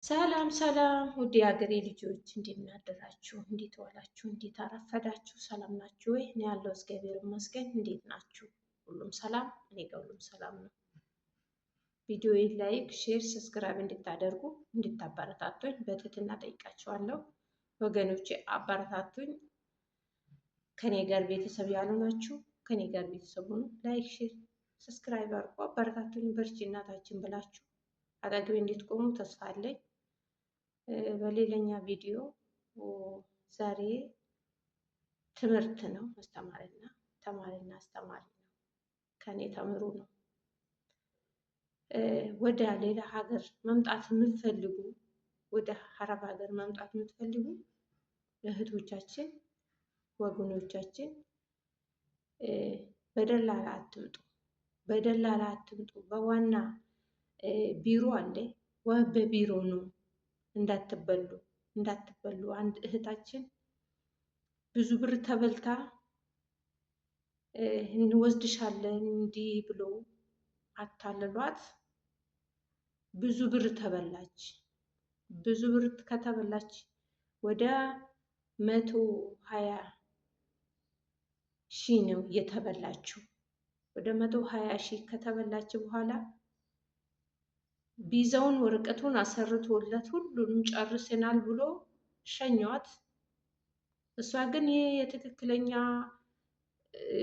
ሰላም ሰላም ውድ የሀገሬ ልጆች እንዴት አደራችሁ? እንዴት ዋላችሁ? እንዴት አረፈዳችሁ? ሰላም ናችሁ ወይ? እኔ ያለው እግዚአብሔር ይመስገን። እንዴት ናችሁ? ሁሉም ሰላም? እኔ ጋር ሁሉም ሰላም ነው። ቪዲዮ ላይክ፣ ሼር፣ ሰብስክራይብ እንድታደርጉ እንድታበረታቱኝ በትህትና ጠይቃችኋለሁ። ወገኖቼ አበረታቱኝ። ከኔ ጋር ቤተሰብ ያሉ ናችሁ፣ ከኔ ጋር ቤተሰብ ሁኑ። ላይክ፣ ሼር፣ ሰብስክራይብ አድርጉ። አበረታቱኝ። በርቺ እናታችን ብላችሁ አጠገቤ እንድትቆሙ ተስፋ አለኝ። በሌላኛ ቪዲዮ ዛሬ ትምህርት ነው። ተማሪና አስተማሪ ነው። ከኔ ተምሩ ነው። ወደ ሌላ ሀገር መምጣት የምትፈልጉ ወደ አረብ ሀገር መምጣት የምትፈልጉ እህቶቻችን፣ ወገኖቻችን በደላላ አትምጡ። በደላላ አትምጡ። በዋና ቢሮ አለ ወይ በቢሮ ነው። እንዳትበሉ። አንድ እህታችን ብዙ ብር ተበልታ እንወስድሻለን እንዲህ ብሎ አታለሏት። ብዙ ብር ተበላች። ብዙ ብር ከተበላች ወደ 120,000 ነው የተበላችው። ወደ 120,000 ከተበላች በኋላ ቪዛውን ወረቀቱን አሰርቶለት ሁሉንም ጨርሰናል ብሎ ሸኟት። እሷ ግን ይሄ የትክክለኛ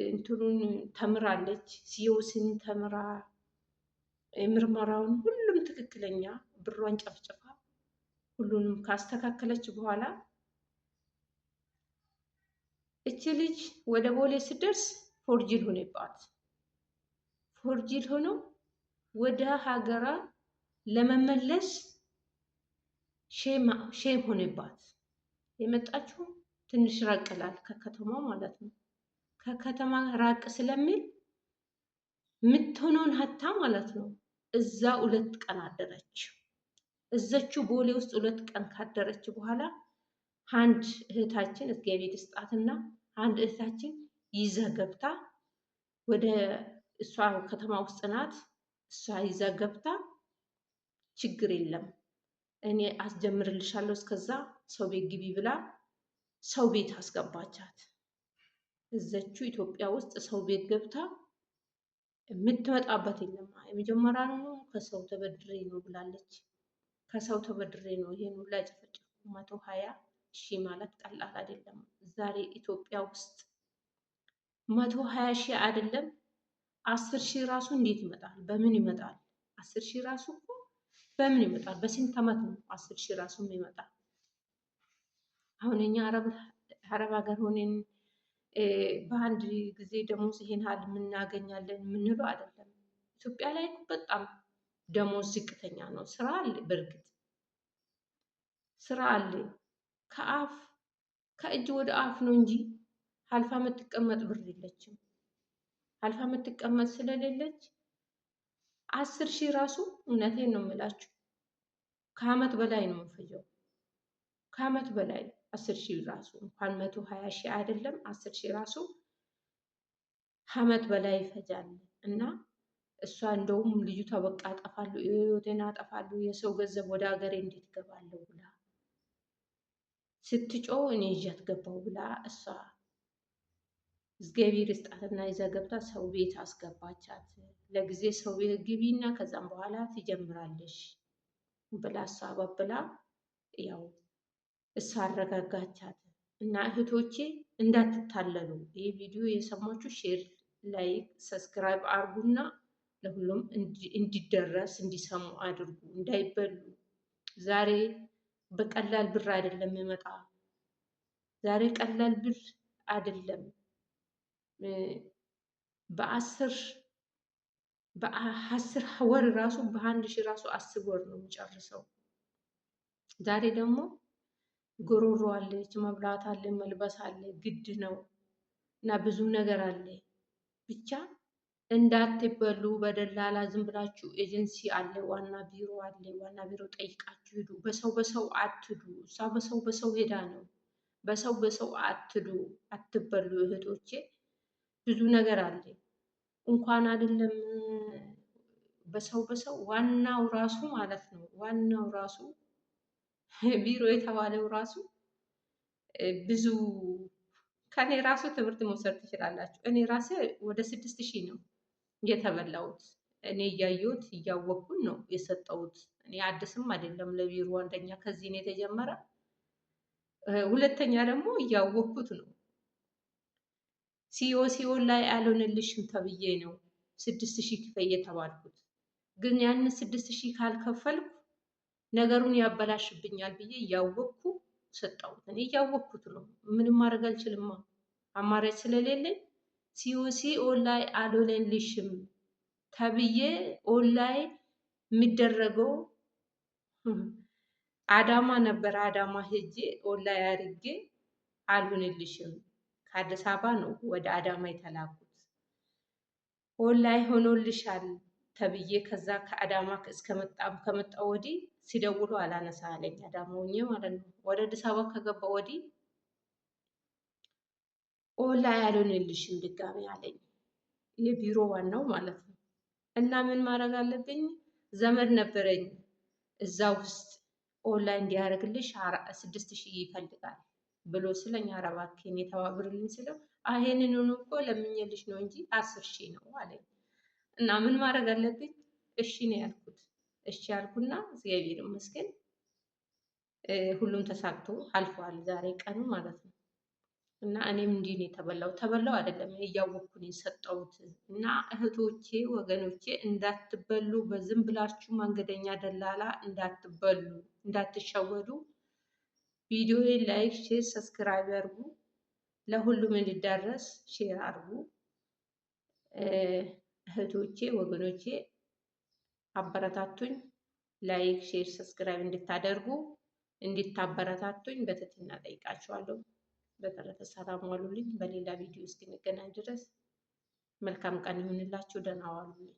እንትኑን ተምራለች። ሲዮስን ተምራ ምርመራውን ሁሉም ትክክለኛ ብሯን ጨፍጭፋ ሁሉንም ካስተካከለች በኋላ እቺ ልጅ ወደ ቦሌ ስደርስ ፎርጅል ሆነባት። ፎርጅል ሆኖ ወደ ሀገራ ለመመለስ ሼም ሆነባት። የመጣችው ትንሽ ራቅ ይላል ከከተማው ማለት ነው። ከከተማ ራቅ ስለሚል የምትሆነውን ሀታ ማለት ነው። እዛ 2 ቀን አደረች። እዛችው ቦሌ ውስጥ 2 ቀን ካደረች በኋላ አንድ እህታችን እግዚአብሔር ይስጣትና አንድ እህታችን ይዛ ገብታ ወደ እሷ ከተማ ውስጥ ናት። እሷ ይዛ ገብታ ችግር የለም እኔ አስጀምርልሻለሁ እስከዛ ሰው ቤት ግቢ ብላ ሰው ቤት አስገባቻት። እዛችው ኢትዮጵያ ውስጥ ሰው ቤት ገብታ የምትመጣበት የለም። የመጀመሪያ ነው ከሰው ተበድሬ ነው ብላለች። ከሰው ተበድሬ ነው ይሄን ሁላ ጨፈጨፉ። 120,000 ማለት ቀላል አይደለም። ዛሬ ኢትዮጵያ ውስጥ 120,000 አይደለም 10,000 ራሱ እንዴት ይመጣል? በምን ይመጣል? 10,000 ራሱ እኮ በምን ይመጣል? በስንት ዓመት ነው 10,000 ራሱ የሚመጣል? አሁን እኛ አረብ ሀገር ሆነን በአንድ ጊዜ ደሞዝ ይሄን ያህል የምናገኛለን የምንለው አይደለም። ኢትዮጵያ ላይ በጣም ደሞዝ ዝቅተኛ ነው። ስራ አለ፣ በእርግጥ ስራ አለ። ከእጅ ወደ አፍ ነው እንጂ አልፋ የምትቀመጥ ብር የለችም። አልፋ የምትቀመጥ ስለሌለች 10,000 ራሱ እውነቴን ነው የምላችሁ ከአመት በላይ ነው የምፈጀው። ከአመት በላይ 10,000 ራሱ እንኳን 120,000 አይደለም 10,000 ራሱ አመት በላይ ይፈጃል። እና እሷ እንደውም ልጅቷ በቃ አጠፋለሁ፣ ህይወቴን አጠፋለሁ፣ የሰው ገንዘብ ወደ ሀገሬ እንዴት ገባለሁ ብላ ስትጮህ እኔ ይዣት ገባሁ ብላ እሷ እግዚአብሔር ይስጣትና ይዛ ገብታ ሰው ቤት አስገባቻት። ለጊዜ ሰው ቤት ግቢና ከዛም በኋላ ትጀምራለሽ ብላ እሷ አባብላ ያው እሷ አረጋጋቻት። እና እህቶቼ እንዳትታለሉ። ይህ ቪዲዮ የሰማችሁ ሼር፣ ላይክ፣ ሰብስክራይብ አድርጉና ለሁሉም እንዲደረስ እንዲሰሙ አድርጉ። እንዳይበሉ። ዛሬ በቀላል ብር አይደለም ይመጣ። ዛሬ ቀላል ብር አይደለም። በ10 ወር ራሱ በ1,000 ራሱ 10 ወር ነው የሚጨርሰው። ዛሬ ደግሞ ጉሮሮ አለች፣ መብላት አለ፣ መልበስ አለ፣ ግድ ነው እና ብዙ ነገር አለ። ብቻ እንዳትበሉ በደላላ ዝም ብላችሁ ኤጀንሲ አለ፣ ዋና ቢሮ አለ፣ ዋና ቢሮ ጠይቃችሁ ሂዱ። በሰው አትዱ። እሷ በሰው ሄዳ ነው። በሰው አትዱ፣ አትበሉ እህቶቼ። ብዙ ነገር አለ። እንኳን አይደለም በሰው ዋናው ራሱ ማለት ነው ዋናው ራሱ ቢሮ የተባለው ራሱ ብዙ ከኔ ራሱ ትምህርት መውሰድ ትችላላችሁ። እኔ ራሴ ወደ 6000 ነው የተበላሁት። እኔ እያየሁት እያወቅኩን ነው የሰጠሁት። እኔ አዲስም አይደለም ለቢሮ። አንደኛ ከዚህ ነው የተጀመረ፣ ሁለተኛ ደግሞ እያወቅኩት ነው። ሲኦል ላይ አልሆንልሽም ተብዬ ነው 6000 ክፈይ የተባልኩት። ግን ያንን 6000 ካልከፈልኩ ነገሩን ያበላሽብኛል ብዬ እያወቅኩ ሰጠሁት። እኔ እያወቅኩት ነው። ምንም ማድረግ አልችልማ አማራጭ ስለሌለኝ። ሲኦል ላይ አልሆንልሽም ተብዬ ኦንላይን የሚደረገው አዳማ ነበር። አዳማ ሄጄ ኦንላይን አድርጌ አልሆንልሽም፣ ከአዲስ አበባ ነው ወደ አዳማ የተላኩት። ኦንላይን ሆኖልሻል ተብዬ ከዛ ከአዳማ ከመጣ ወዲህ ሲደውሉ አላነሳ አለኝ። አዳማ ሆኜ ማለት ነው። ወደ አዲስ አበባ ከገባ ወዲህ ኦንላይን አልሆንልሽም ድጋሚ አለኝ፣ የቢሮ ዋናው ማለት ነው። እና ምን ማድረግ አለብኝ? ዘመድ ነበረኝ እዛ ውስጥ ኦንላይን እንዲያደርግልሽ 6000 ይፈልጋል ብሎ ስለኝ፣ ኧረ እባክህን የተባብርልኝ ስለው ይሄንን እኮ ለምኜልሽ ነው እንጂ 10000 ነው አለኝ። እና ምን ማድረግ አለብኝ? እሺ ነው ያልኩት። እሺ ያልኩና እግዚአብሔር ይመስገን ሁሉም ተሳክቶ አልፏል። ዛሬ ቀኑ ማለት ነው። እና እኔም እንዲህ ነው የተበላው። ተበላው አይደለም እያወቅኩ ነው የሰጠሁት። እና እህቶቼ ወገኖቼ እንዳትበሉ፣ በዝም ብላችሁ መንገደኛ ደላላ እንዳትበሉ፣ እንዳትሸወዱ። ቪዲዮ ላይክ፣ ሼር፣ ሰብስክራይብ አድርጉ። ለሁሉም እንዲዳረስ ሼር አድርጉ። እህቶቼ ወገኖቼ አበረታቱኝ። ላይክ፣ ሼር፣ ሰብስክራይብ እንድታደርጉ እንድታበረታቱኝ በትህትና ጠይቃችኋለሁ። በተረፈ ሰላም ዋሉልኝ። በሌላ ቪዲዮ እስክንገናኝ ድረስ መልካም ቀን ይሁንላችሁ። ደህና ዋሉልኝ።